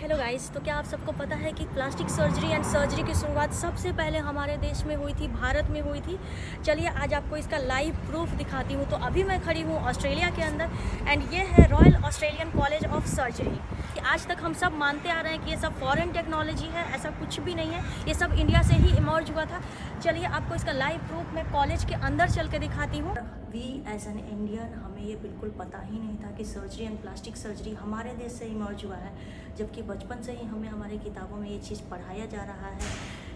Hello guys, तो क्या आप सबको पता है कि प्लास्टिक सर्जरी एंड सर्जरी की शुरुआत सबसे पहले हमारे देश में हुई थी, भारत में हुई थी। चलिए आज आपको इसका लाइव प्रूफ दिखाती हूँ। तो अभी मैं खड़ी हूँ ऑस्ट्रेलिया के अंदर एंड ये है royal Australian college of surgery. आज तक हम सब मानते आ रहे हैं कि ये सब फॉरेन टेक्नोलॉजी है, ऐसा कुछ भी नहीं है, ये सब इंडिया से ही इमर्ज हुआ था। चलिए आपको इसका लाइव प्रूफ मैं कॉलेज के अंदर चल के दिखाती हूँ। वी एज एन इंडियन हमें ये बिल्कुल पता ही नहीं था कि सर्जरी एंड प्लास्टिक सर्जरी हमारे देश से इमर्ज हुआ है, जबकि बचपन से ही हमें हमारी किताबों में ये चीज़ पढ़ाया जा रहा है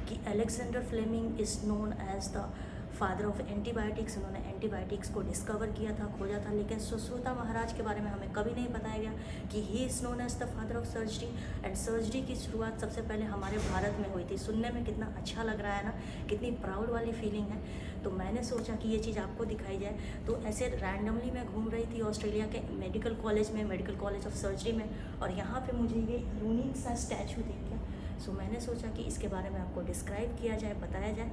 कि Alexander Fleming is known as the father of antibiotics. उन्होंने एंटीबायोटिक्स को डिस्कवर किया था, खोजा था, लेकिन सुश्रुता महाराज के बारे में हमें कभी नहीं बताया गया कि he is known as the father of surgery. And surgery की शुरुआत सबसे पहले हमारे भारत में हुई थी। सुनने में कितना अच्छा लग रहा है ना, कितनी प्राउड वाली फीलिंग है। तो मैंने सोचा कि ये चीज़ आपको दिखाई जाए। तो ऐसे रैंडमली मैं घूम रही थी ऑस्ट्रेलिया के मेडिकल कॉलेज में, मेडिकल कॉलेज ऑफ सर्जरी में, और यहाँ पे मुझे ये यूनिक सा स्टैचू दिख गया। सो मैंने सोचा कि इसके बारे में आपको डिस्क्राइब किया जाए, बताया जाए।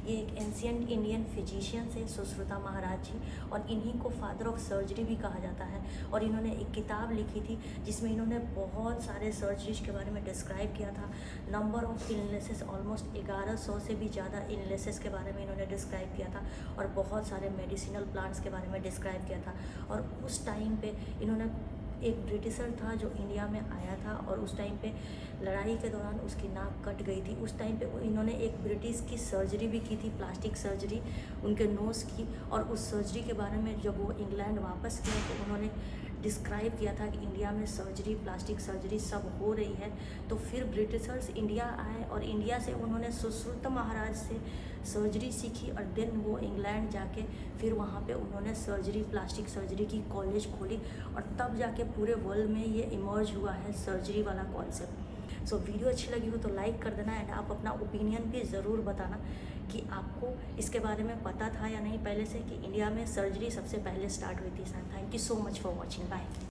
ये एक एंशिएंट इंडियन फिजिशियन है सुश्रुता महाराज जी, और इन्हीं को फादर ऑफ सर्जरी भी कहा जाता है। और इन्होंने एक किताब लिखी थी जिसमें इन्होंने बहुत सारे सर्जरीज के बारे में डिस्क्राइब किया था। नंबर ऑफ इलनेसेस ऑलमोस्ट 1100 से भी ज़्यादा इलनेसेस के बारे में इन्होंने डिस्क्राइब किया था, और बहुत सारे मेडिसिनल प्लांट्स के बारे में डिस्क्राइब किया था। और उस टाइम पे इन्होंने, एक ब्रिटिशर था जो इंडिया में आया था, और उस टाइम पे लड़ाई के दौरान उसकी नाक कट गई थी। उस टाइम पे इन्होंने एक ब्रिटिश की सर्जरी भी की थी, प्लास्टिक सर्जरी उनके नोज़ की। और उस सर्जरी के बारे में जब वो इंग्लैंड वापस गए तो उन्होंने डिस्क्राइब किया था कि इंडिया में सर्जरी, प्लास्टिक सर्जरी सब हो रही है। तो फिर ब्रिटिशर्स इंडिया आए और इंडिया से उन्होंने सुश्रुत महाराज से सर्जरी सीखी, और देन वो इंग्लैंड जाके फिर वहाँ पे उन्होंने सर्जरी, प्लास्टिक सर्जरी की कॉलेज खोली, और तब जाके पूरे वर्ल्ड में ये इमर्ज हुआ है सर्जरी वाला कॉन्सेप्ट। सो वीडियो अच्छी लगी हो तो लाइक कर देना, एंड आप अपना ओपिनियन भी ज़रूर बताना कि आपको इसके बारे में पता था या नहीं पहले से कि इंडिया में सर्जरी सबसे पहले स्टार्ट हुई थी। Thank you so much for watching, bye.